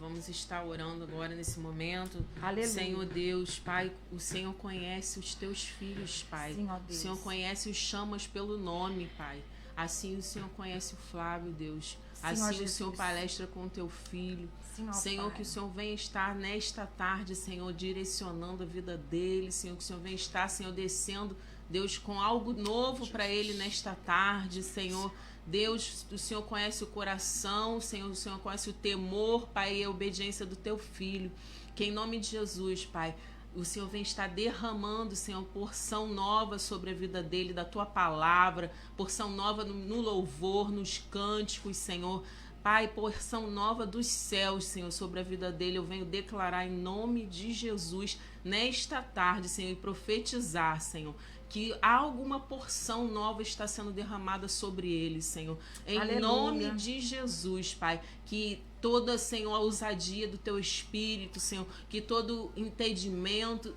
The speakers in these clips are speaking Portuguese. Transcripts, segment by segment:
vamos estar orando agora nesse momento. Aleluia. Senhor Deus, Pai, o Senhor conhece os teus filhos, Pai. Sim, ó Deus. O Senhor conhece os chamas pelo nome, Pai. Assim o Senhor conhece o Flávio, Deus. Sim, assim o Senhor palestra com o teu filho. Sim, Senhor, Pai. que o Senhor venha estar nesta tarde, Senhor, direcionando a vida dele. Senhor, que o Senhor venha estar, Senhor, descendo, Deus, com algo novo para ele nesta tarde, Senhor. Deus, o Senhor conhece o coração, Senhor, o Senhor conhece o temor, Pai, e a obediência do teu filho. Que em nome de Jesus, Pai, o Senhor vem estar derramando, Senhor, porção nova sobre a vida dele, da tua palavra, porção nova no louvor, nos cânticos, Senhor. Pai, porção nova dos céus, Senhor, sobre a vida dele. Eu venho declarar em nome de Jesus nesta tarde, Senhor, e profetizar, Senhor, que alguma porção nova está sendo derramada sobre ele, Senhor. Em Aleluia. nome de Jesus, Pai, que toda, Senhor, a ousadia do teu espírito, Senhor, que todo entendimento,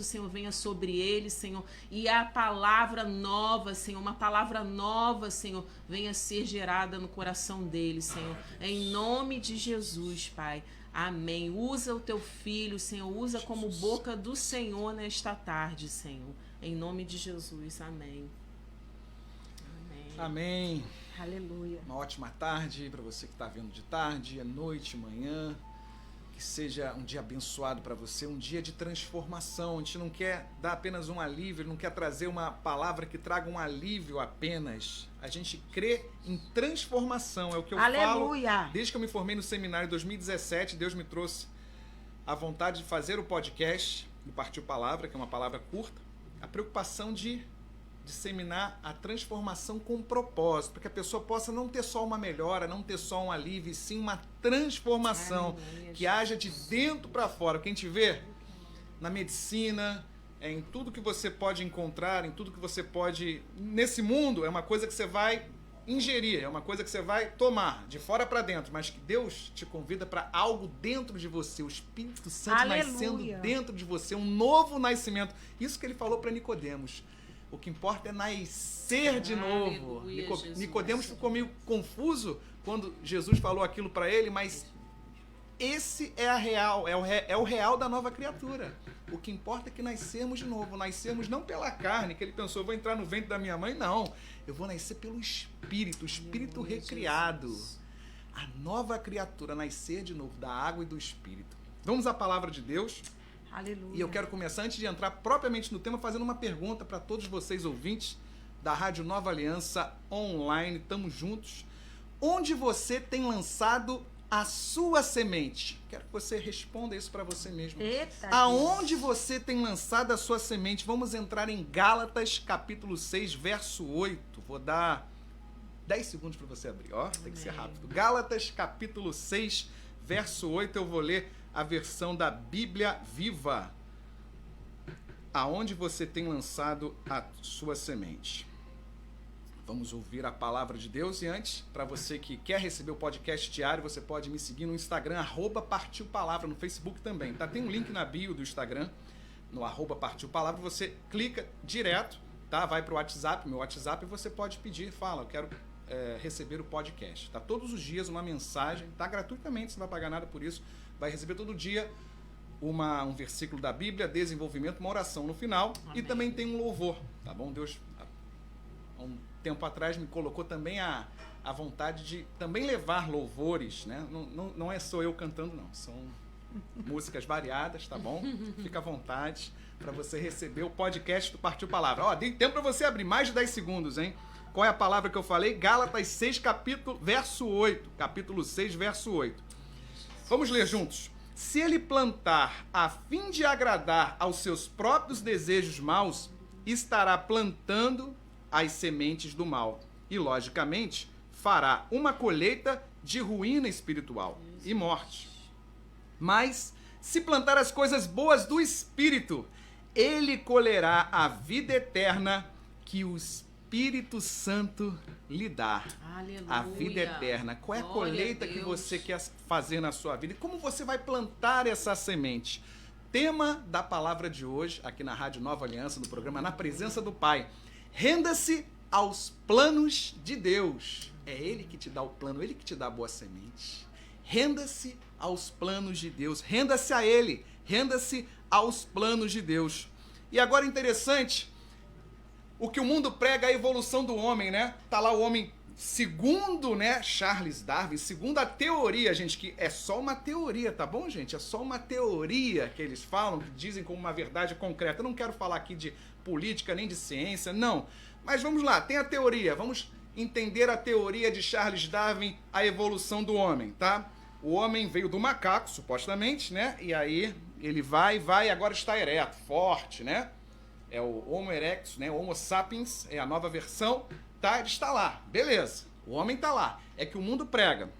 Senhor, venha sobre ele, Senhor, e a palavra nova, Senhor, uma palavra nova, Senhor, venha ser gerada no coração dele, Senhor, em nome de Jesus, Pai. Amém. Usa o teu filho, Senhor, usa como boca do Senhor nesta tarde, Senhor, em nome de Jesus. Amém. Amém. Amém. Aleluia. Uma ótima tarde para você que está vendo de tarde, à noite, manhã. Que seja um dia abençoado para você, um dia de transformação. A gente não quer dar apenas um alívio, não quer trazer uma palavra que traga um alívio apenas. A gente crê em transformação, é o que eu Aleluia. falo. Desde que eu me formei no seminário em 2017, Deus me trouxe a vontade de fazer o podcast do Partiu Palavra, que é uma palavra curta, a preocupação de disseminar a transformação com propósito, para que a pessoa possa não ter só uma melhora, não ter só um alívio, e sim uma transformação que haja de dentro para fora. O que a gente vê na medicina, em tudo que você pode encontrar, em tudo que você pode... Nesse mundo, é uma coisa que você vai ingerir, é uma coisa que você vai tomar, de fora para dentro, mas que Deus te convida para algo dentro de você, o Espírito Santo nascendo dentro de você, um novo nascimento. Isso que ele falou para Nicodemos. O que importa é nascer de novo. Nicodemos ficou meio confuso quando Jesus falou aquilo para ele, mas esse é o real da nova criatura. O que importa é que nascermos de novo. Nascermos não pela carne, que ele pensou, vou entrar no ventre da minha mãe. Não, eu vou nascer pelo Espírito, o Espírito recriado. A nova criatura, nascer de novo da água e do Espírito. Vamos à palavra de Deus. Aleluia. E eu quero começar, antes de entrar propriamente no tema, fazendo uma pergunta para todos vocês ouvintes da Rádio Nova Aliança Online. Estamos juntos. Onde você tem lançado a sua semente? Quero que você responda isso para você mesmo. Eita, aonde você tem lançado a sua semente? Vamos entrar em Gálatas, capítulo 6, verso 8. Vou dar 10 segundos para você abrir, ó. Tem que ser rápido. Gálatas, capítulo 6, verso 8. Eu vou ler a versão da Bíblia Viva. Aonde você tem lançado a sua semente? Vamos ouvir a palavra de Deus. E antes, para você que quer receber o podcast diário, você pode me seguir no Instagram, @partiupalavra, no Facebook também, tá? Tem um link na bio do Instagram, no @partiupalavra, você clica direto, tá? Vai para o WhatsApp, meu WhatsApp, e você pode pedir, fala, eu quero receber o podcast, tá? Todos os dias uma mensagem, tá? Gratuitamente, você não vai pagar nada por isso, vai receber todo dia um versículo da Bíblia, desenvolvimento, uma oração no final. Amém. E também tem um louvor, tá bom? Deus, há um tempo atrás, me colocou também a vontade de também levar louvores, né? Não é só eu cantando, não. São músicas variadas, tá bom? Fica à vontade para você receber o podcast do Partiu Palavra. Ó, dei tempo para você abrir, mais de 10 segundos, hein? Qual é a palavra que eu falei? Gálatas 6, verso 8. Capítulo 6, verso 8. Vamos ler juntos. Se ele plantar a fim de agradar aos seus próprios desejos maus, estará plantando as sementes do mal. E, logicamente, fará uma colheita de ruína espiritual e morte. Mas, se plantar as coisas boas do Espírito, ele colherá a vida eterna que o Espírito Santo lhe dá. Aleluia. A vida eterna. Qual é a colheita que você quer fazer na sua vida? E como você vai plantar essa semente? Tema da palavra de hoje, aqui na Rádio Nova Aliança, no programa Na Presença do Pai. Renda-se aos planos de Deus. É Ele que te dá o plano, Ele que te dá a boa semente. Renda-se aos planos de Deus. Renda-se a Ele. Renda-se aos planos de Deus. E agora interessante, o que o mundo prega é a evolução do homem, né? Tá lá o homem, segundo, né, Charles Darwin, segundo a teoria, gente, que é só uma teoria, tá bom, gente? É só uma teoria que eles falam, que dizem como uma verdade concreta. Eu não quero falar aqui de política nem de ciência, não. Mas vamos lá, tem a teoria. Vamos entender a teoria de Charles Darwin, a evolução do homem, tá? O homem veio do macaco, supostamente, né? E aí ele vai, agora está ereto, forte, né? É o Homo erectus, né? O Homo sapiens, é a nova versão, tá? Ele está lá, beleza. O homem está lá. É que o mundo prega.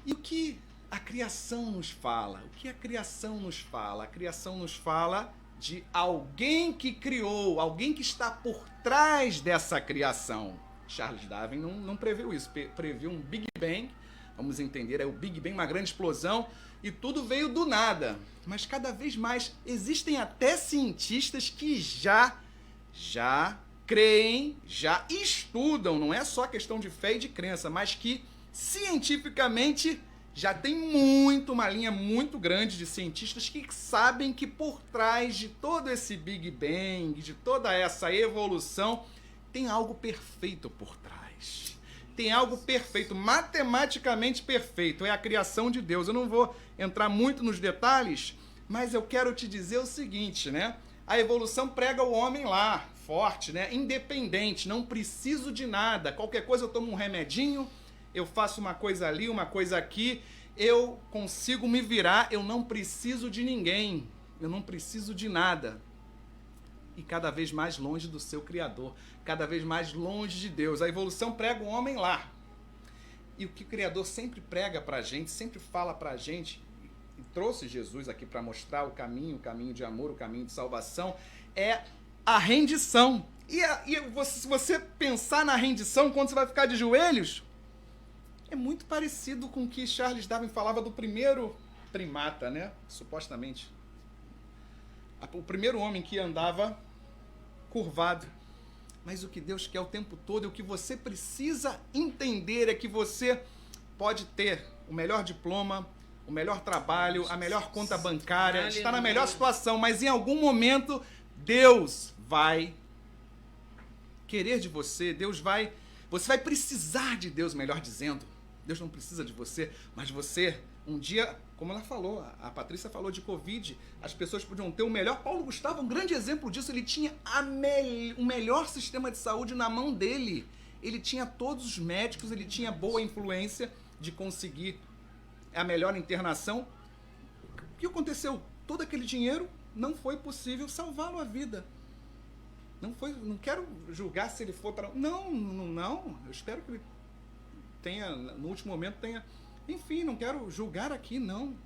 E o que a criação nos fala? O que a criação nos fala? A criação nos fala de alguém que criou, alguém que está por trás dessa criação. Charles Darwin não previu isso, previu um Big Bang, vamos entender, é o Big Bang, uma grande explosão, e tudo veio do nada. Mas cada vez mais existem até cientistas que já creem, já estudam, não é só questão de fé e de crença, mas que cientificamente já tem uma linha muito grande de cientistas que sabem que por trás de todo esse Big Bang, de toda essa evolução, tem algo perfeito por trás. Tem algo perfeito, matematicamente perfeito. É a criação de Deus. Eu não vou entrar muito nos detalhes, mas eu quero te dizer o seguinte, né? A evolução prega o homem lá, forte, né? Independente, não preciso de nada. Qualquer coisa eu tomo um remedinho, eu faço uma coisa ali, uma coisa aqui, eu consigo me virar, eu não preciso de ninguém, eu não preciso de nada. E cada vez mais longe do seu Criador, cada vez mais longe de Deus. A evolução prega o homem lá. E o que o Criador sempre prega pra gente, sempre fala pra gente, e trouxe Jesus aqui para mostrar o caminho de amor, o caminho de salvação, é a rendição. E se você pensar na rendição, quando você vai ficar de joelhos, é muito parecido com o que Charles Darwin falava do primeiro primata, né? Supostamente. O primeiro homem que andava curvado. Mas o que Deus quer o tempo todo e o que você precisa entender é que você pode ter o melhor diploma, o melhor trabalho, a melhor conta bancária, está na melhor situação, mas em algum momento Deus vai querer de você, você vai precisar de Deus, melhor dizendo. Deus não precisa de você, mas você, um dia, como ela falou, a Patrícia falou de Covid, as pessoas podiam ter o melhor. Paulo Gustavo, um grande exemplo disso, ele tinha o melhor sistema de saúde na mão dele. Ele tinha todos os médicos, ele tinha boa influência de conseguir a melhor internação. O que aconteceu? Todo aquele dinheiro não foi possível salvá-lo a vida. Não quero julgar se ele for para... Não. Eu espero que ele tenha, no último momento, tenha... Enfim, não quero julgar aqui, não.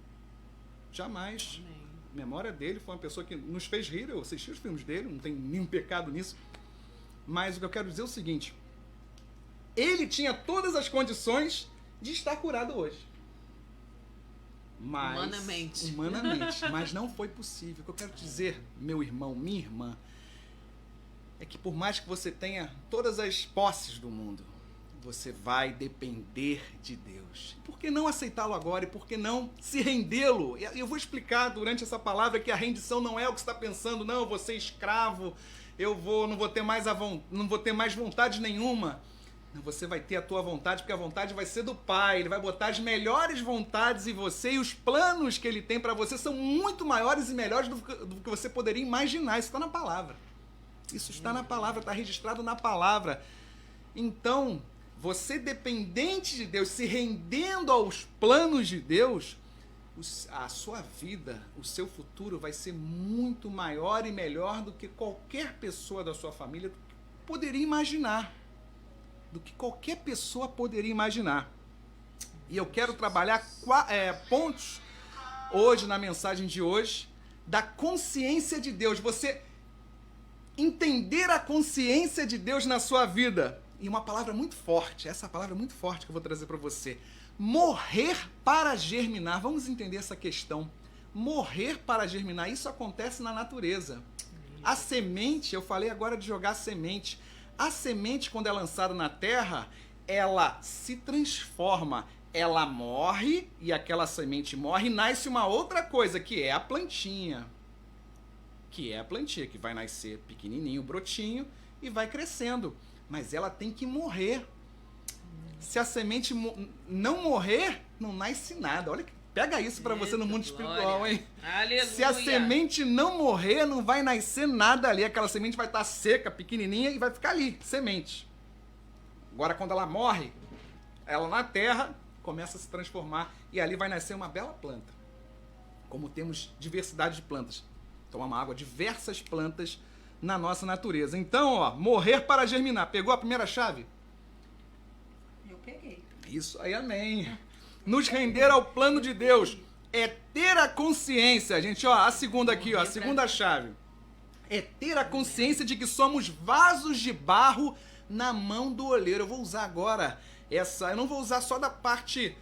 Jamais. Amém. A memória dele foi uma pessoa que nos fez rir, eu assisti os filmes dele, não tem nenhum pecado nisso. Mas o que eu quero dizer é o seguinte: ele tinha todas as condições de estar curado hoje. Humanamente, mas não foi possível. O que eu quero dizer, meu irmão, minha irmã, é que por mais que você tenha todas as posses do mundo, você vai depender de Deus. Por que não aceitá-lo agora e por que não se rendê-lo? Eu vou explicar durante essa palavra que a rendição não é o que você está pensando, não, eu vou ser escravo, não vou ter mais vontade nenhuma. Não, você vai ter a tua vontade, porque a vontade vai ser do Pai. Ele vai botar as melhores vontades em você e os planos que Ele tem para você são muito maiores e melhores do que você poderia imaginar. Isso está na palavra. Isso está na palavra, está registrado na palavra. Então, você dependente de Deus, se rendendo aos planos de Deus, a sua vida, o seu futuro vai ser muito maior e melhor do que qualquer pessoa da sua família poderia imaginar. Do que qualquer pessoa poderia imaginar. E eu quero trabalhar pontos hoje, na mensagem de hoje, da consciência de Deus. Você entender a consciência de Deus na sua vida. E uma palavra muito forte, essa palavra é muito forte que eu vou trazer para você. Morrer para germinar. Vamos entender essa questão. Morrer para germinar, isso acontece na natureza. A semente, eu falei agora de jogar semente. A semente, quando é lançada na terra, ela se transforma, ela morre e aquela semente morre e nasce uma outra coisa, que é a plantinha. Que é a plantinha, que vai nascer pequenininho, brotinho e vai crescendo. Mas ela tem que morrer. Se a semente não morrer, não nasce nada. Olha, pega isso para você no mundo espiritual, hein? Aleluia. Se a semente não morrer, não vai nascer nada ali. Aquela semente vai estar seca, pequenininha e vai ficar ali, semente. Agora, quando ela morre, ela na terra começa a se transformar e ali vai nascer uma bela planta. Como temos diversidade de plantas. Tomamos água, diversas plantas na nossa natureza. Então, ó, morrer para germinar. Pegou a primeira chave? Eu peguei. Isso aí, amém. Nos render ao plano de Deus é ter a consciência, gente, ó, a segunda aqui, ó, a segunda chave. É ter a consciência de que somos vasos de barro na mão do oleiro. Eu vou usar agora essa, eu não vou usar só da parte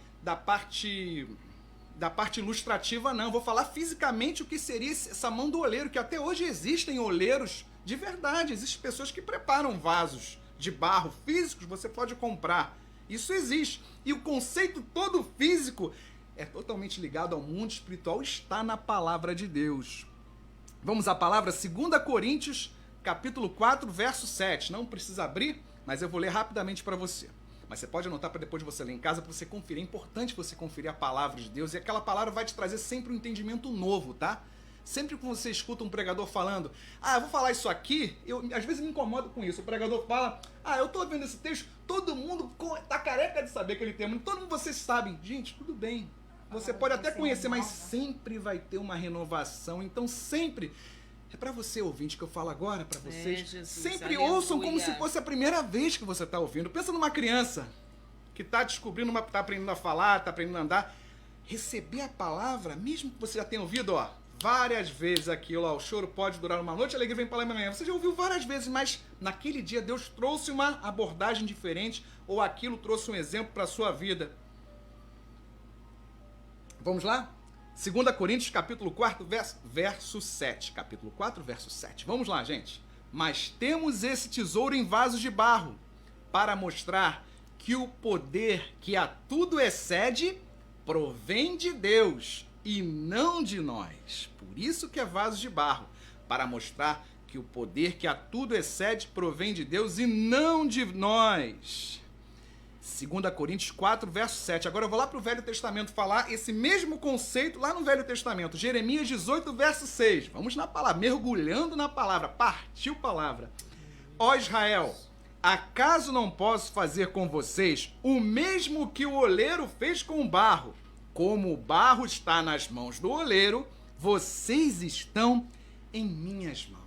ilustrativa, não. Eu vou falar fisicamente o que seria essa mão do oleiro, que até hoje existem oleiros de verdade. Existem pessoas que preparam vasos de barro físicos, você pode comprar. Isso existe. E o conceito todo físico é totalmente ligado ao mundo espiritual, está na palavra de Deus. Vamos à palavra 2 Coríntios, capítulo 4, verso 7. Não precisa abrir, mas eu vou ler rapidamente para você. Mas você pode anotar para depois de você ler em casa, para você conferir. É importante você conferir a palavra de Deus, e aquela palavra vai te trazer sempre um entendimento novo, tá? Sempre que você escuta um pregador falando, eu vou falar isso aqui, eu às vezes me incomodo com isso. O pregador fala, eu tô vendo esse texto, todo mundo tá careca de saber aquele tema, todo mundo vocês sabem. Gente, tudo bem. Você pode até conhecer, mas sempre vai ter uma renovação. Então sempre, é para você ouvinte que eu falo agora para vocês, Jesus, sempre aleluia. ouçam como se fosse a primeira vez que você tá ouvindo. Pensa numa criança que tá descobrindo, tá aprendendo a falar, tá aprendendo a andar. Receber a palavra, mesmo que você já tenha ouvido, várias vezes aquilo, o choro pode durar uma noite, a alegria vem para lá amanhã. Você já ouviu várias vezes, mas naquele dia Deus trouxe uma abordagem diferente, ou aquilo trouxe um exemplo para a sua vida. Vamos lá? 2 Coríntios, capítulo 4, verso 7. Capítulo 4, verso 7. Vamos lá, gente. Mas temos esse tesouro em vasos de barro, para mostrar que o poder que a tudo excede provém de Deus e não de nós. Por isso que é vaso de barro, para mostrar que o poder que a tudo excede provém de Deus e não de nós. 2 Coríntios 4, verso 7. Agora eu vou lá para o Velho Testamento falar esse mesmo conceito lá no Velho Testamento. Jeremias 18, verso 6. Vamos na palavra, mergulhando na palavra. Partiu palavra. Ó Israel, acaso não posso fazer com vocês o mesmo que o oleiro fez com o barro? Como o barro está nas mãos do oleiro, vocês estão em minhas mãos.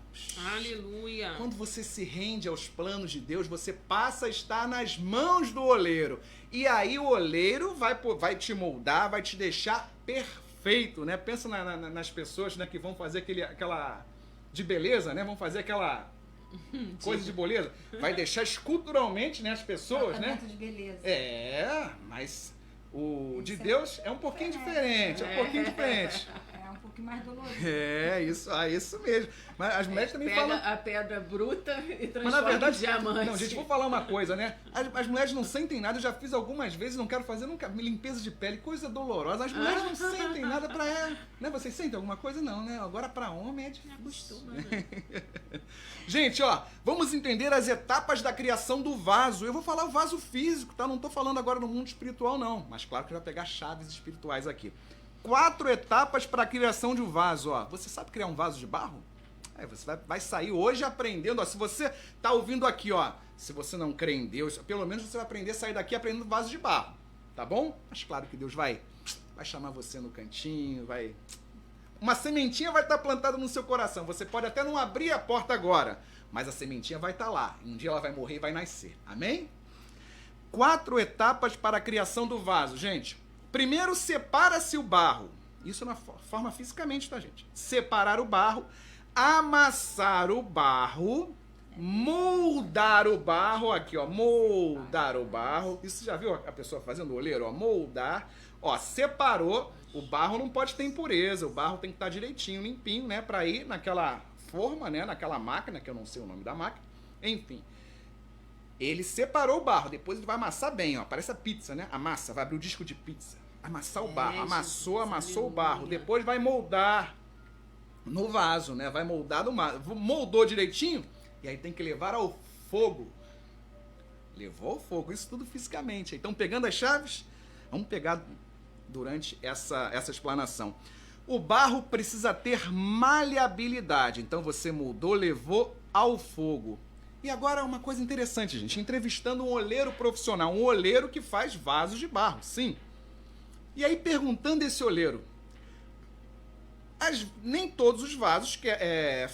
Aleluia. Quando você se rende aos planos de Deus, você passa a estar nas mãos do oleiro. E aí o oleiro vai te moldar, vai te deixar perfeito, né? Pensa nas pessoas, né, que vão fazer aquela de beleza, né? Vão fazer aquela coisa de beleza. Vai deixar esculturalmente, né, as pessoas, né? De beleza. Mas o de Deus é um pouquinho diferente, é um pouquinho diferente. É um pouquinho mais dolorido. Isso mesmo. Mas as mulheres também falam... Pega a pedra bruta e transforma Mas na verdade, em diamante. não, gente, vou falar uma coisa, né? As mulheres não sentem nada, eu já fiz algumas vezes, não quero fazer nunca limpeza de pele, coisa dolorosa. As mulheres não sentem nada pra ela. Né? Vocês sentem alguma coisa? Não, né? Agora pra homem é difícil. Acostuma, né? Gente, vamos entender as etapas da criação do vaso. Eu vou falar o vaso físico, tá? Não tô falando agora no mundo espiritual, não. Mas claro que vai pegar chaves espirituais aqui. 4 etapas para a criação de um vaso, Você sabe criar um vaso de barro? Você vai sair hoje aprendendo, Se você tá ouvindo aqui, se você não crê em Deus, pelo menos você vai aprender a sair daqui aprendendo vaso de barro, tá bom? Mas claro que Deus vai chamar você no cantinho, uma sementinha vai estar plantada no seu coração. Você pode até não abrir a porta agora, mas a sementinha vai estar lá. Um dia ela vai morrer e vai nascer. Amém? 4 etapas para a criação do vaso, gente. Primeiro, separa-se o barro. Isso na forma fisicamente, tá, gente? Separar o barro, amassar o barro, moldar o barro. Aqui, moldar o barro. Isso já viu a pessoa fazendo o oleiro? Moldar. Separou. O barro não pode ter impureza. O barro tem que estar direitinho, limpinho, né? Para ir naquela forma, né? Naquela máquina, que eu não sei o nome da máquina. Enfim. Ele separou o barro, depois ele vai amassar bem, ó. Parece a pizza, né? Amassa, vai abrir o disco de pizza. Amassar o barro, amassou o barro. Depois vai moldar no vaso, né? Vai moldar no vaso. Moldou direitinho, e aí tem que levar ao fogo. Levou ao fogo, isso tudo fisicamente. Então, pegando as chaves, vamos pegar durante essa explanação. O barro precisa ter maleabilidade. Então, você moldou, levou ao fogo. E agora uma coisa interessante, gente. Entrevistando um oleiro profissional. Um oleiro que faz vasos de barro, sim. E aí, perguntando esse oleiro. Nem todos os vasos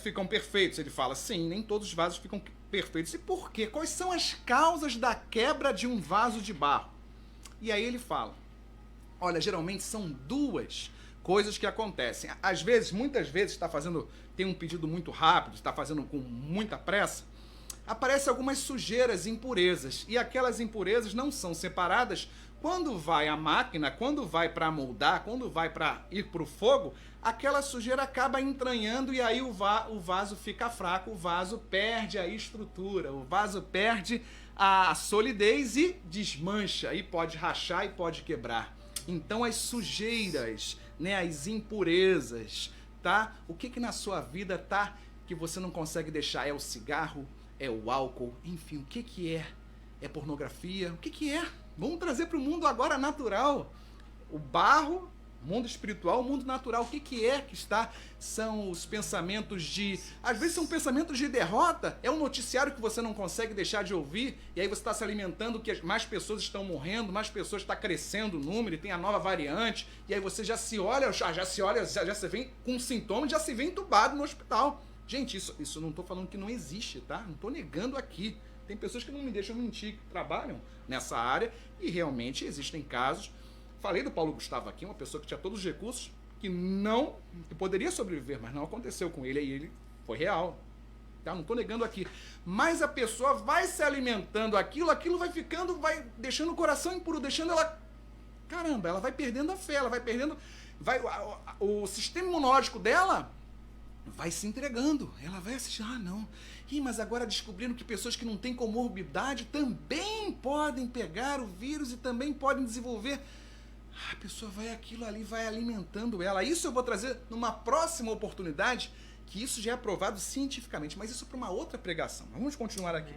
ficam perfeitos. Ele fala, sim, nem todos os vasos ficam perfeitos. E por quê? Quais são as causas da quebra de um vaso de barro? E aí ele fala, olha, geralmente são duas coisas que acontecem. Às vezes, muitas vezes, tem um pedido muito rápido, está fazendo com muita pressa, aparecem algumas sujeiras, impurezas. E aquelas impurezas não são separadas. Quando vai à máquina, quando vai para moldar, quando vai para ir para o fogo, aquela sujeira acaba entranhando e aí o vaso fica fraco, o vaso perde a estrutura, o vaso perde a solidez e desmancha, e pode rachar e pode quebrar. Então as sujeiras, né, as impurezas, tá? O que na sua vida tá que você não consegue deixar? É o cigarro? É o álcool? Enfim, o que é? É pornografia? O que é? Vamos trazer para o mundo agora natural. O barro, mundo espiritual, mundo natural. O que é que está? São os pensamentos de... Às vezes são pensamentos de derrota. É um noticiário que você não consegue deixar de ouvir. E aí você está se alimentando que mais pessoas estão morrendo, mais pessoas estão crescendo o número e tem a nova variante. E aí você já se vem com sintomas, já se vê entubado no hospital. Gente, isso não estou falando que não existe, tá? Não estou negando aqui. Tem pessoas que não me deixam mentir, que trabalham nessa área e realmente existem casos. Falei do Paulo Gustavo aqui, uma pessoa que tinha todos os recursos, que poderia sobreviver, mas não aconteceu com ele, e ele foi real. Tá? Não estou negando aqui. Mas a pessoa vai se alimentando aquilo vai ficando, vai deixando o coração impuro, deixando ela... Caramba, ela vai perdendo a fé, ela vai perdendo... O sistema imunológico dela vai se entregando. Ela vai assistir, não... mas agora descobrindo que pessoas que não têm comorbidade também podem pegar o vírus e também podem desenvolver. A pessoa vai aquilo ali, vai alimentando ela. Isso eu vou trazer numa próxima oportunidade, que isso já é provado cientificamente, mas isso para uma outra pregação. Vamos continuar aqui.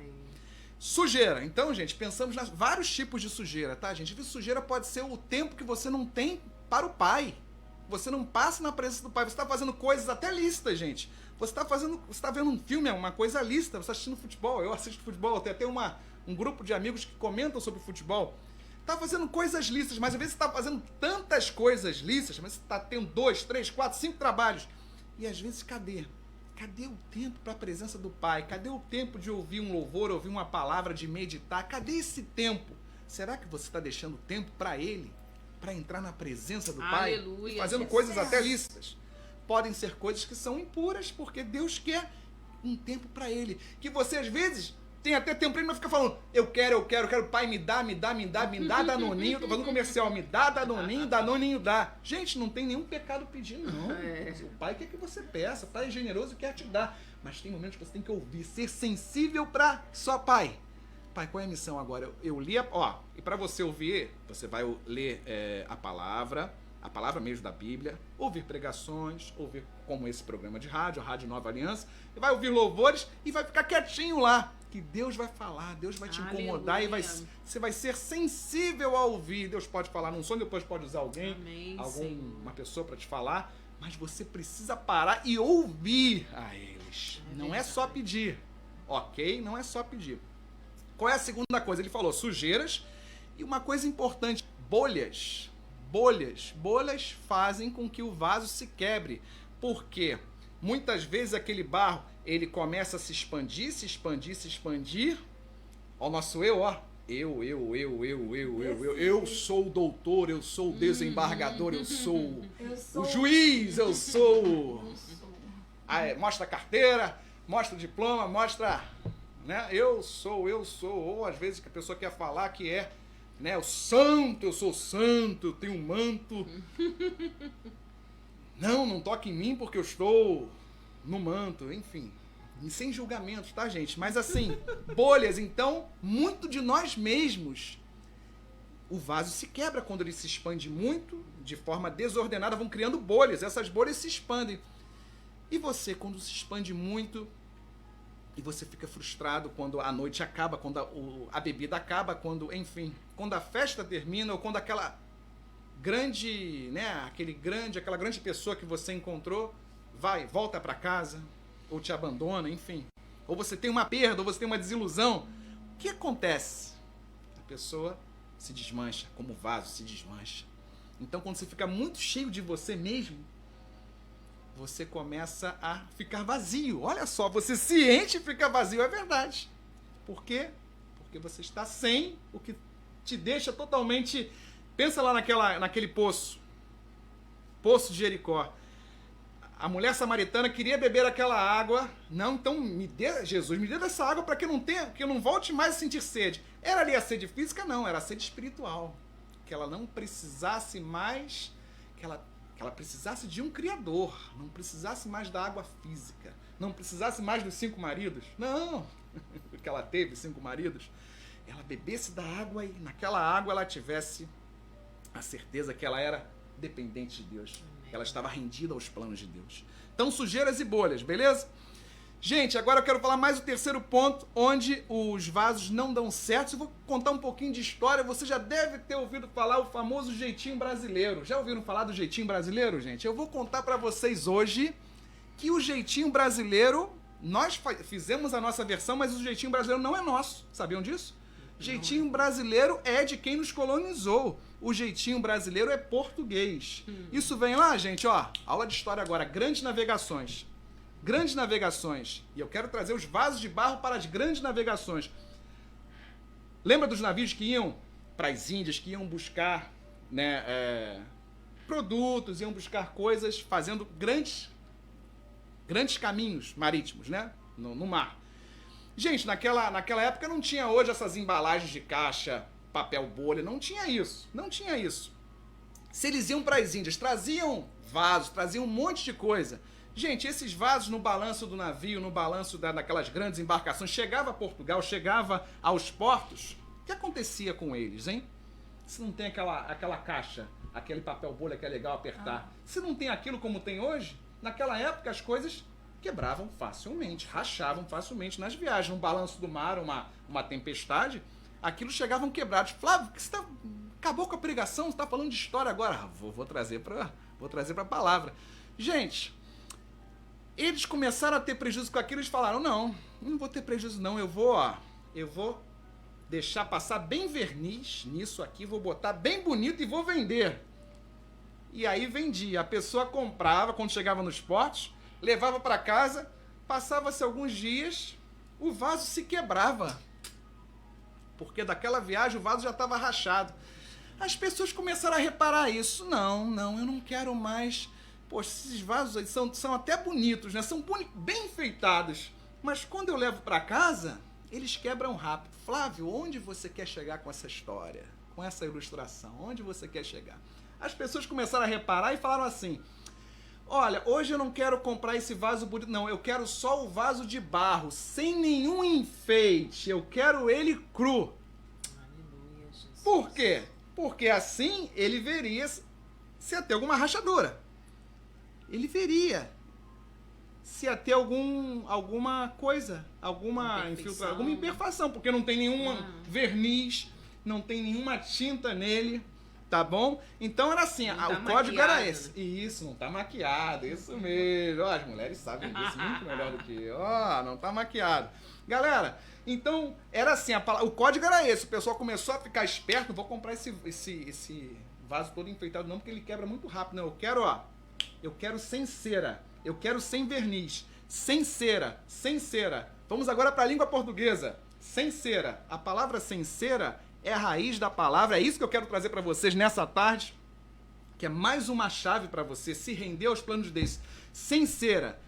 Sujeira. Então, gente, pensamos em vários tipos de sujeira, tá, gente? Sujeira pode ser o tempo que você não tem para o Pai. Você não passa na presença do Pai. Você está fazendo coisas até lícitas, gente. Você está vendo um filme, é uma coisa lícita. Você está assistindo futebol. Eu assisto futebol. Tem até um grupo de amigos que comentam sobre futebol. Está fazendo coisas lícitas, mas às vezes você está fazendo tantas coisas lícitas, mas você está tendo 2, 3, 4, 5 trabalhos. E às vezes, cadê? Cadê o tempo para a presença do Pai? Cadê o tempo de ouvir um louvor, ouvir uma palavra, de meditar? Cadê esse tempo? Será que você está deixando tempo para Ele? Para entrar na presença do Pai? Aleluia, fazendo coisas até lícitas. Podem ser coisas que são impuras, porque Deus quer um tempo para Ele. Que você, às vezes, tem até tempo para Ele, mas fica falando, eu quero, Pai, me dá Danoninho. Tô fazendo comercial, me dá Danoninho dá. Gente, não tem nenhum pecado pedindo, não. O Pai quer que você peça, o Pai é generoso e quer te dar. Mas tem momentos que você tem que ouvir, ser sensível para só Pai. Pai, qual é a missão agora? Eu li e para você ouvir, você vai ler a palavra mesmo da Bíblia, ouvir pregações, ouvir como esse programa de rádio, a Rádio Nova Aliança, e vai ouvir louvores e vai ficar quietinho lá, que Deus vai falar, Deus vai te incomodar. Aleluia. E você vai ser sensível a ouvir. Deus pode falar num sonho, depois pode usar alguém, uma pessoa para te falar, mas você precisa parar e ouvir a eles. Não é só pedir, ok? Não é só pedir. Qual é a segunda coisa? Ele falou sujeiras e uma coisa importante, bolhas. Bolhas fazem com que o vaso se quebre. Por quê? Muitas vezes aquele barro, ele começa a se expandir. Ó, o nosso eu, ó. Eu sou o doutor, eu sou o desembargador, eu sou o juiz, eu sou... mostra a carteira, mostra o diploma, mostra... Né? Eu sou, ou às vezes que a pessoa quer falar que é, né, eu sou santo, eu tenho um manto. Não toque em mim porque eu estou no manto, enfim. Sem julgamentos, tá, gente? Mas assim, bolhas, então, muito de nós mesmos, o vaso se quebra quando ele se expande muito, de forma desordenada, vão criando bolhas. Essas bolhas se expandem. E você, quando se expande muito, e você fica frustrado quando a noite acaba, quando a bebida acaba, quando, enfim, quando a festa termina, ou quando aquela grande, né, aquela grande pessoa que você encontrou volta para casa, ou te abandona, enfim. Ou você tem uma perda, ou você tem uma desilusão. O que acontece? A pessoa se desmancha, como o vaso se desmancha. Então, quando você fica muito cheio de você mesmo, você começa a ficar vazio. Olha só, você se enche e fica vazio, é verdade. Por quê? Porque você está sem o que te deixa totalmente... Pensa lá naquele poço de Jericó. A mulher samaritana queria beber aquela água. Não, então Jesus, me dê dessa água para que eu não volte mais a sentir sede. Era ali a sede física? Não, era a sede espiritual. Que ela não precisasse mais, que ela precisasse de um criador, não precisasse mais da água física, não precisasse mais dos 5 maridos. Não, porque ela teve 5 maridos. Ela bebesse da água e naquela água ela tivesse a certeza que ela era dependente de Deus. Ela estava rendida aos planos de Deus. Então, sujeiras e bolhas, beleza? Gente, agora eu quero falar mais o terceiro ponto, onde os vasos não dão certo. Eu vou contar um pouquinho de história. Você já deve ter ouvido falar o famoso jeitinho brasileiro. Já ouviram falar do jeitinho brasileiro, gente? Eu vou contar para vocês hoje que o jeitinho brasileiro, nós fizemos a nossa versão, mas o jeitinho brasileiro não é nosso. Sabiam disso? Jeitinho brasileiro é de quem nos colonizou. O jeitinho brasileiro é português. Isso vem lá, gente, ó. Aula de história agora. Grandes navegações. Grandes navegações. E eu quero trazer os vasos de barro para as grandes navegações. Lembra dos navios que iam para as Índias, que iam buscar, né, produtos, iam buscar coisas, fazendo grandes caminhos marítimos, né, no mar. Gente, naquela época não tinha hoje essas embalagens de caixa, papel bolha, não tinha isso. Não tinha isso. Se eles iam para as Índias, traziam vasos, traziam um monte de coisa. Gente, esses vasos no balanço do navio, no balanço daquelas grandes embarcações, chegava a Portugal, chegava aos portos, o que acontecia com eles, hein? Se não tem aquela caixa, aquele papel bolha que é legal apertar, se não tem aquilo como tem hoje, naquela época as coisas quebravam facilmente, rachavam facilmente nas viagens. No balanço do mar, uma tempestade, aquilo chegavam quebrados. Flávio, que você acabou com a pregação, você está falando de história agora. Vou trazer para a palavra. Gente, eles começaram a ter prejuízo com aquilo, eles falaram, não vou ter prejuízo não, eu vou deixar passar bem verniz nisso aqui, vou botar bem bonito e vou vender. E aí vendia. A pessoa comprava quando chegava nos portos, levava para casa, passava-se alguns dias, o vaso se quebrava. Porque daquela viagem o vaso já estava rachado. As pessoas começaram a reparar isso. Não, eu não quero mais. Poxa, esses vasos aí são até bonitos, né? São bem enfeitados. Mas quando eu levo para casa, eles quebram rápido. Flávio, onde você quer chegar com essa história? Com essa ilustração? Onde você quer chegar? As pessoas começaram a reparar e falaram assim, olha, hoje eu não quero comprar esse vaso bonito, não. Eu quero só o vaso de barro, sem nenhum enfeite. Eu quero ele cru. Aleluia, Jesus. Por quê? Porque assim ele veria se ia ter alguma rachadura. Ele veria se ia ter alguma coisa, alguma imperfeição, porque não tem nenhum verniz, não tem nenhuma tinta nele. Tá bom? Então era assim, o código era esse. Né? Isso, não tá maquiado, isso mesmo. Ó, as mulheres sabem disso muito melhor do que eu. Ó, não tá maquiado. Galera, então era assim, o código era esse. O pessoal começou a ficar esperto, não vou comprar esse vaso todo enfeitado não, porque ele quebra muito rápido. Não, eu quero sem cera, eu quero sem verniz, sem cera. Vamos agora para a língua portuguesa. Sem cera. A palavra sem cera é a raiz da palavra, é isso que eu quero trazer para vocês nessa tarde, que é mais uma chave para você se render aos planos de Deus. Sem cera,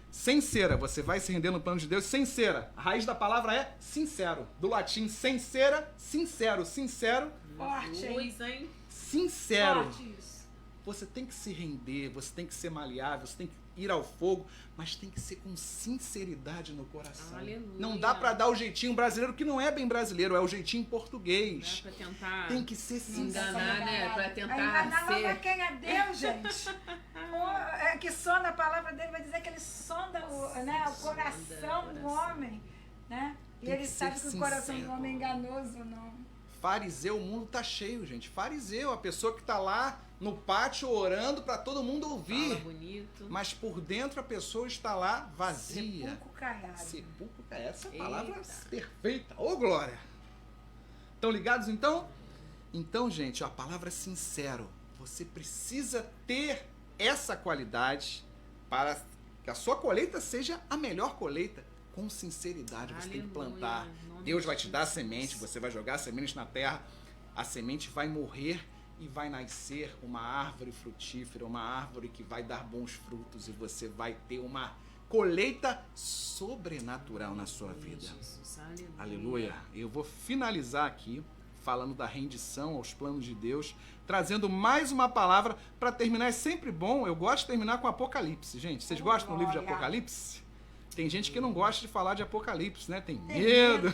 você vai se render no plano de Deus sem cera. A raiz da palavra é sincero, do latim sem cera, sincero. Forte, hein? hein? Sincero. Forte isso. Você tem que se render, você tem que ser maleável, você tem que ir ao fogo, mas tem que ser com sinceridade no coração. Aleluia. Não dá para dar o jeitinho brasileiro, que não é bem brasileiro, é o jeitinho português. Pra tentar Tem que ser sincero. enganar, né? Pra tentar enganar ser... logo quem é Deus, gente. É que sonda a palavra dele, vai dizer que ele sonda o coração do homem, né? E Tem ele que sabe ser que o coração sincero. do homem é enganoso, não. Fariseu, o mundo tá cheio, gente. Fariseu, a pessoa que tá lá no pátio orando para todo mundo ouvir. Fala bonito. Mas por dentro a pessoa está lá vazia. Sepulcro caiado. Sepulcro, essa é a palavra Eita. perfeita. Ô, glória! Estão ligados então? Então, gente, a palavra é sincero. Você precisa ter essa qualidade para que a sua colheita seja a melhor colheita. Com sinceridade, você tem que plantar. Deus vai te dar a semente, você vai jogar a semente na terra, a semente vai morrer e vai nascer uma árvore frutífera, uma árvore que vai dar bons frutos e você vai ter uma colheita sobrenatural na sua vida. Jesus, aleluia. Aleluia. Eu vou finalizar aqui falando da rendição aos planos de Deus, trazendo mais uma palavra para terminar. É sempre bom, eu gosto de terminar com Apocalipse, gente. Vocês gostam do livro de Apocalipse? Tem gente que não gosta de falar de Apocalipse, né? Tem medo.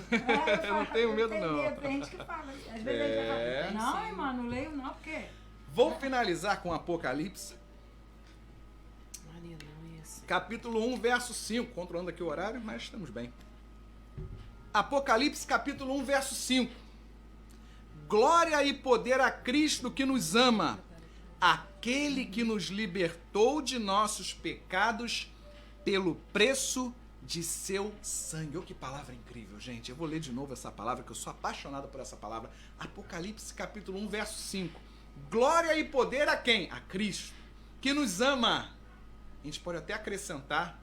Eu não tenho medo, não. Tem gente que fala. Às vezes a gente fala, não, irmão, não leio não, porque... Vou finalizar com Apocalipse, Aleluia, Senhor. capítulo 1, verso 5. Controlando aqui o horário, mas estamos bem. Apocalipse, capítulo 1, verso 5. Glória e poder a Cristo que nos ama, aquele que nos libertou de nossos pecados pelo preço de seu sangue. Oh, que palavra incrível, gente. Eu vou ler de novo essa palavra, que eu sou apaixonado por essa palavra. Apocalipse, capítulo 1, verso 5. Glória e poder a quem? A Cristo, que nos ama. A gente pode até acrescentar,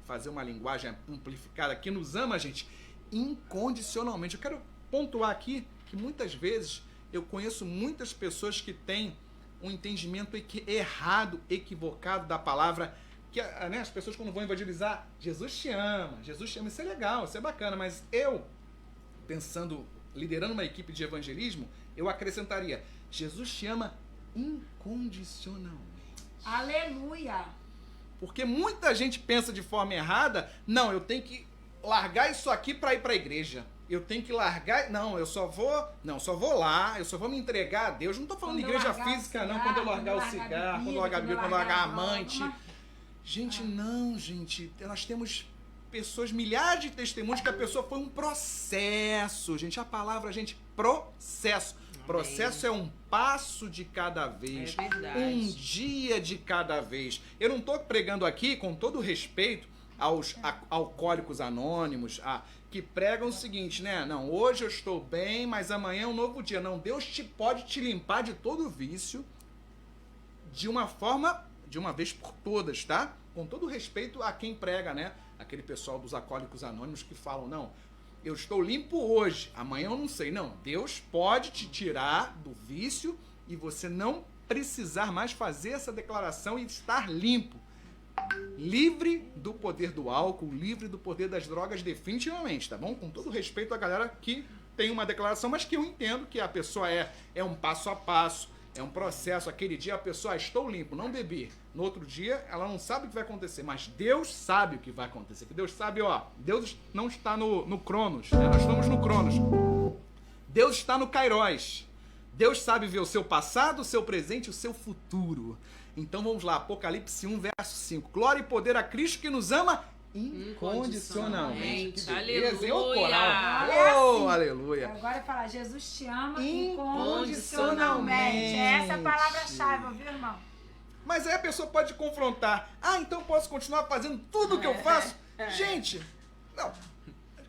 fazer uma linguagem amplificada, que nos ama, gente, incondicionalmente. Eu quero pontuar aqui que muitas vezes eu conheço muitas pessoas que têm um entendimento errado, equivocado da palavra, que, né, as pessoas quando vão evangelizar, Jesus te ama, isso é legal, isso é bacana, mas eu, pensando, liderando uma equipe de evangelismo, eu acrescentaria, Jesus te ama incondicionalmente. Aleluia! Porque muita gente pensa de forma errada, não, eu tenho que largar isso aqui para ir para a igreja. Eu tenho que largar, não, eu só vou lá, eu só vou me entregar a Deus. Não estou falando de igreja física, não, quando eu largar o cigarro, quando eu largar a bebida, quando eu largar a amante. Gente, não, gente, nós temos pessoas, milhares de testemunhos que a pessoa foi um processo. Gente, a palavra, gente, processo. Amém. Processo é um passo de cada vez, É verdade. um dia de cada vez. Eu não estou pregando aqui, com todo respeito, aos alcoólicos anônimos, que pregam o seguinte, né? Não, hoje eu estou bem, mas amanhã é um novo dia. Não, Deus pode te limpar de todo vício de uma forma, de uma vez por todas, tá? Com todo respeito a quem prega, né? Aquele pessoal dos alcoólicos anônimos que falam, não, eu estou limpo hoje, amanhã eu não sei. Não, Deus pode te tirar do vício e você não precisar mais fazer essa declaração e estar limpo. Livre do poder do álcool, livre do poder das drogas definitivamente, tá bom? Com todo respeito à galera que tem uma declaração, mas que eu entendo que a pessoa é um passo a passo, é um processo. Aquele dia a pessoa, estou limpo, não bebi. No outro dia, ela não sabe o que vai acontecer, mas Deus sabe o que vai acontecer. Que Deus sabe, ó, Deus não está no Cronos, né? Nós estamos no Cronos. Deus está no Kairos. Deus sabe ver o seu passado, o seu presente e o seu futuro. Então vamos lá, Apocalipse 1, verso 5. Glória e poder a Cristo que nos ama incondicionalmente. Que beleza, hein? Ô, coral. Oh, aleluia. Agora é falar, Jesus te ama Incondicionalmente. incondicionalmente. Essa é a palavra-chave, ouviu, irmão? Mas aí a pessoa pode confrontar. Então eu posso continuar fazendo tudo o que eu faço? Gente, não.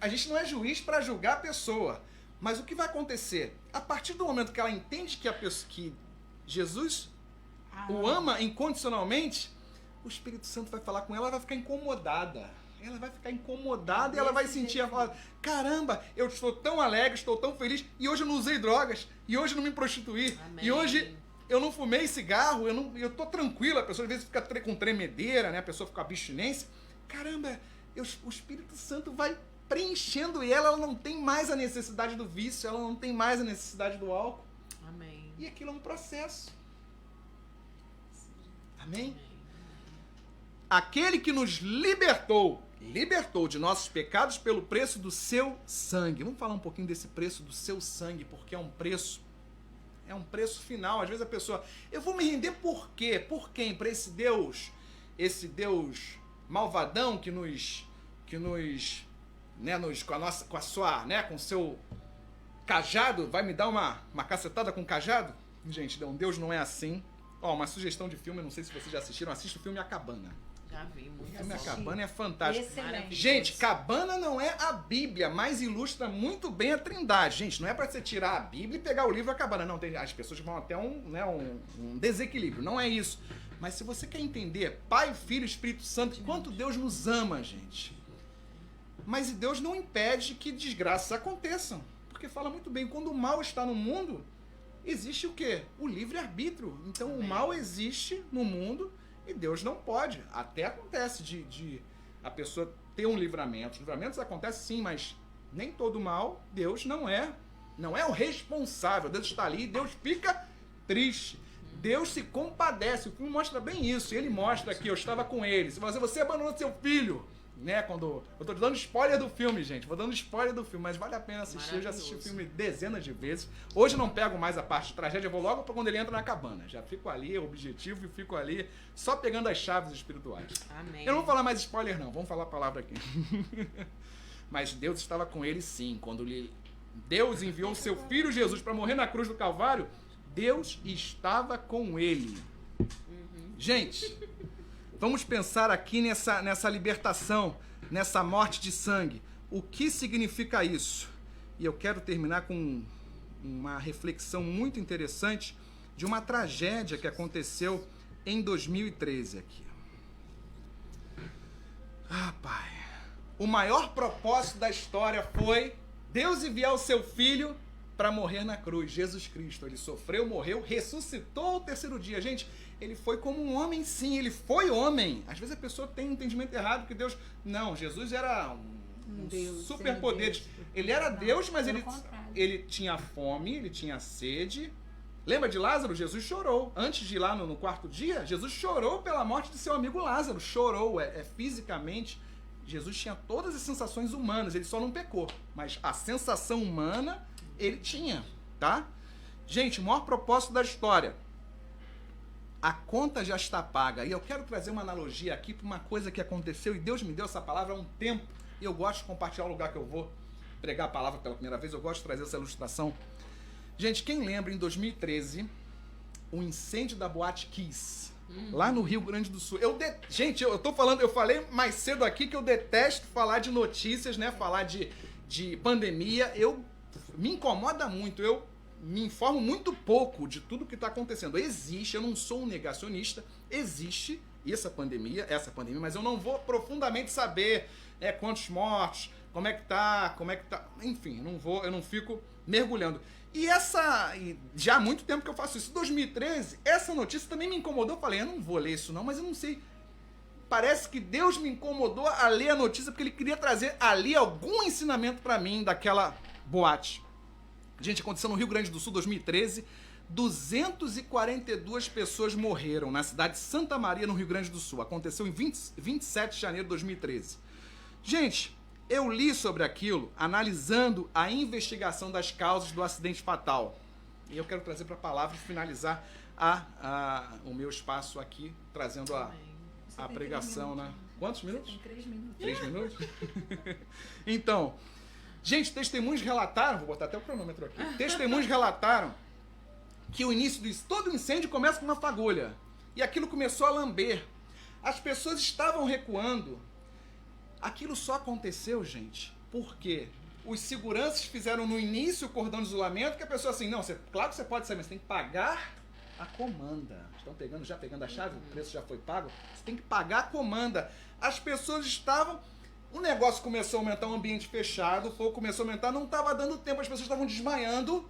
A gente não é juiz para julgar a pessoa. Mas o que vai acontecer? A partir do momento que ela entende que Jesus o ama incondicionalmente, o Espírito Santo vai falar com ela, ela vai ficar incomodada. Ela vai ficar incomodada e ela vai sentir, ela fala, caramba, eu estou tão alegre, estou tão feliz, e hoje eu não usei drogas, e hoje eu não me prostituí, Amém. e hoje eu não fumei cigarro, eu tô tranquila. A pessoa às vezes fica com tremedeira, né? A pessoa fica com abstinência. Caramba, o Espírito Santo vai preenchendo e ela não tem mais a necessidade do vício, ela não tem mais a necessidade do álcool. Amém. E aquilo é um processo. Amém? Aquele que nos libertou de nossos pecados pelo preço do seu sangue. Vamos falar um pouquinho desse preço do seu sangue, porque é um preço final. Às vezes a pessoa, eu vou me render por quê? Por quem? Para esse Deus malvadão que nos né, com o seu cajado, vai me dar uma cacetada com cajado? Gente, Deus não é assim. Ó, uma sugestão de filme, não sei se vocês já assistiram, assista o filme A Cabana. Já vi muito. O filme A Cabana é fantástico. Excelente. Gente, Cabana não é a Bíblia, mas ilustra muito bem a Trindade. Gente, não é para você tirar a Bíblia e pegar o livro A Cabana. Não, tem, as pessoas vão até um desequilíbrio. Não é isso. Mas se você quer entender Pai, Filho e Espírito Santo, quanto Deus nos ama, gente. Mas Deus não impede que desgraças aconteçam. Porque fala muito bem, quando o mal está no mundo, existe o quê? O livre-arbítrio. Então o mal existe no mundo e Deus não pode. Até acontece de a pessoa ter um livramento. Os livramentos acontecem sim, mas nem todo mal, Deus não é o responsável. Deus está ali e Deus fica triste. Deus se compadece. O filme mostra bem isso. Ele mostra que eu estava com ele. Se você abandonou seu filho, né? Quando eu tô dando spoiler do filme, gente. Vou dando spoiler do filme, mas vale a pena assistir. Eu já assisti o filme dezenas de vezes. Hoje eu não pego mais a parte de tragédia, eu vou logo para quando ele entra na cabana. Já fico ali, é o objetivo, e fico ali só pegando as chaves espirituais. Amém. Eu não vou falar mais spoiler, não. Vamos falar a palavra aqui. Mas Deus estava com ele sim. Quando Deus enviou o seu filho Jesus para morrer na cruz do Calvário, Deus estava com ele. Gente, vamos pensar aqui nessa libertação, nessa morte de sangue. O que significa isso? E eu quero terminar com uma reflexão muito interessante de uma tragédia que aconteceu em 2013 aqui. Ah, Pai. O maior propósito da história foi Deus enviar o seu Filho para morrer na cruz, Jesus Cristo. Ele sofreu, morreu, ressuscitou ao terceiro dia. Gente, ele foi como um homem, sim, ele foi homem. Às vezes a pessoa tem um entendimento errado que Deus... Não, Jesus era um superpoder. Ele era Deus, mas ele tinha fome, ele tinha sede. Lembra de Lázaro? Jesus chorou. Antes de ir lá no quarto dia, Jesus chorou pela morte de seu amigo Lázaro. Chorou, fisicamente. Jesus tinha todas as sensações humanas, ele só não pecou. Mas a sensação humana... ele tinha, tá? Gente, o maior propósito da história. A conta já está paga. E eu quero trazer uma analogia aqui para uma coisa que aconteceu, e Deus me deu essa palavra há um tempo, e eu gosto de compartilhar o lugar que eu vou pregar a palavra pela primeira vez, eu gosto de trazer essa ilustração. Gente, quem lembra em 2013, o incêndio da Boate Kiss, lá no Rio Grande do Sul. Gente, eu tô falando, eu falei mais cedo aqui que eu detesto falar de notícias, né? Falar de pandemia. Me incomoda muito, eu me informo muito pouco de tudo que está acontecendo. Existe, eu não sou um negacionista, existe essa pandemia, mas eu não vou profundamente saber quantos mortos, como é que tá, enfim, eu não fico mergulhando. E já há muito tempo que eu faço isso. Em 2013, essa notícia também me incomodou, eu falei, eu não vou ler isso não, mas eu não sei. Parece que Deus me incomodou a ler a notícia porque ele queria trazer ali algum ensinamento para mim daquela boate. Gente, aconteceu no Rio Grande do Sul, 2013, 242 pessoas morreram na cidade de Santa Maria, no Rio Grande do Sul. Aconteceu em 27 de janeiro de 2013. Gente, eu li sobre aquilo, analisando a investigação das causas do acidente fatal. E eu quero trazer para a palavra e finalizar o meu espaço aqui, trazendo a pregação, né? Quantos minutos? 3 minutos. 3 minutos? Então... gente, testemunhos relataram, vou botar até o cronômetro aqui, testemunhos relataram que o início disso, todo incêndio começa com uma fagulha, e aquilo começou a lamber. As pessoas estavam recuando. Aquilo só aconteceu, gente, porque os seguranças fizeram no início o cordão de isolamento, que a pessoa assim, não, claro que você pode sair, mas você tem que pagar a comanda. Estão já pegando a chave, o preço já foi pago, você tem que pagar a comanda. As pessoas estavam... o negócio começou a aumentar, um ambiente fechado, o fogo começou a aumentar, não estava dando tempo, as pessoas estavam desmaiando.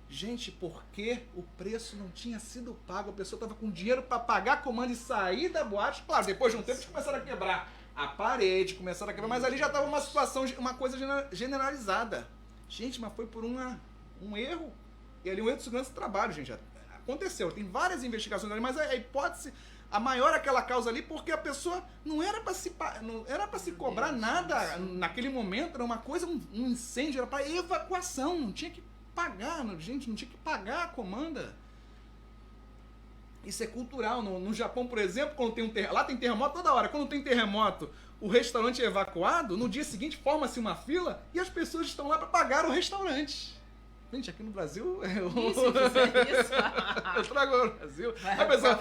Gente, porque o preço não tinha sido pago, a pessoa estava com dinheiro para pagar a comanda e sair da boate. Claro, depois de um tempo eles começaram a quebrar a parede, mas ali já estava uma situação, uma coisa generalizada. Gente, mas foi por um erro, e ali um erro de segurança do trabalho, gente. Aconteceu, tem várias investigações ali, mas a hipótese... a maior aquela causa ali, porque a pessoa não era para se cobrar nada naquele momento, era uma coisa, um incêndio, era para evacuação, não tinha que pagar, gente, não tinha que pagar a comanda. Isso é cultural. No Japão, por exemplo, quando tem lá tem terremoto toda hora. Quando tem terremoto, o restaurante é evacuado, no dia seguinte forma-se uma fila e as pessoas estão lá para pagar o restaurante. Gente, aqui no Brasil... eu trago no Brasil. A pessoa,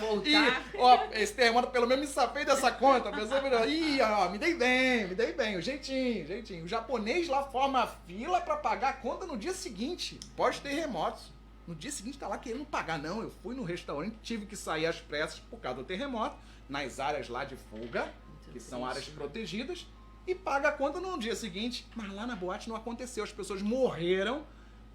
esse terremoto pelo menos me safei dessa conta. A pessoa vira, me dei bem, o jeitinho. O japonês lá forma a fila para pagar a conta no dia seguinte, pós-terremoto. No dia seguinte tá lá querendo pagar. Não, eu fui no restaurante, tive que sair às pressas por causa do terremoto, nas áreas lá de fuga, que são áreas protegidas, e paga a conta no dia seguinte. Mas lá na boate não aconteceu, as pessoas morreram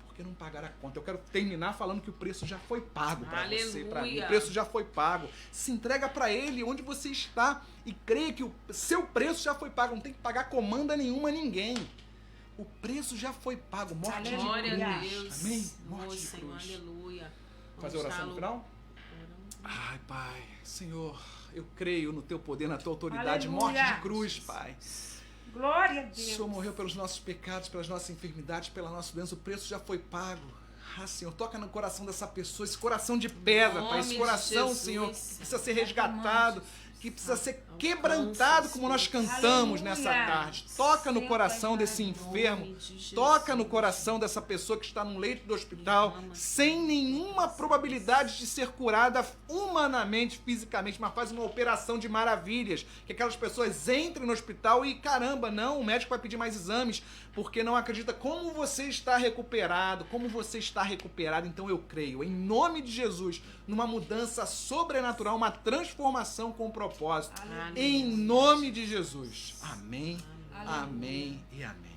porque não pagaram a conta. Eu quero terminar falando que o preço já foi pago para você, para mim. O preço já foi pago. Se entrega para ele onde você está e creia que o seu preço já foi pago. Não tem que pagar comanda nenhuma a ninguém. O preço já foi pago. Morte de cruz. Glória a Deus. Amém? Morte de Senhor, cruz. aleluia. Fazer a oração no final? Ai, Pai, Senhor, eu creio no Teu poder, na Tua autoridade. Aleluia. Morte de cruz, Pai. Glória a O Deus. Senhor morreu pelos nossos pecados, pelas nossas enfermidades, pela nossa doença. O preço já foi pago. Ah, Senhor, toca no coração dessa pessoa, esse coração de pedra, Pai. Esse coração, Senhor, que precisa ser resgatado, que precisa ser quebrantado, como nós cantamos nessa tarde. Toca no coração desse enfermo, toca no coração dessa pessoa que está num leito do hospital, sem nenhuma probabilidade de ser curada humanamente, fisicamente, mas faz uma operação de maravilhas, que aquelas pessoas entrem no hospital e, caramba, não, o médico vai pedir mais exames, porque não acredita como você está recuperado, então eu creio, em nome de Jesus, numa mudança sobrenatural, uma transformação com propósito. Em nome de Jesus. Amém, amém e amém.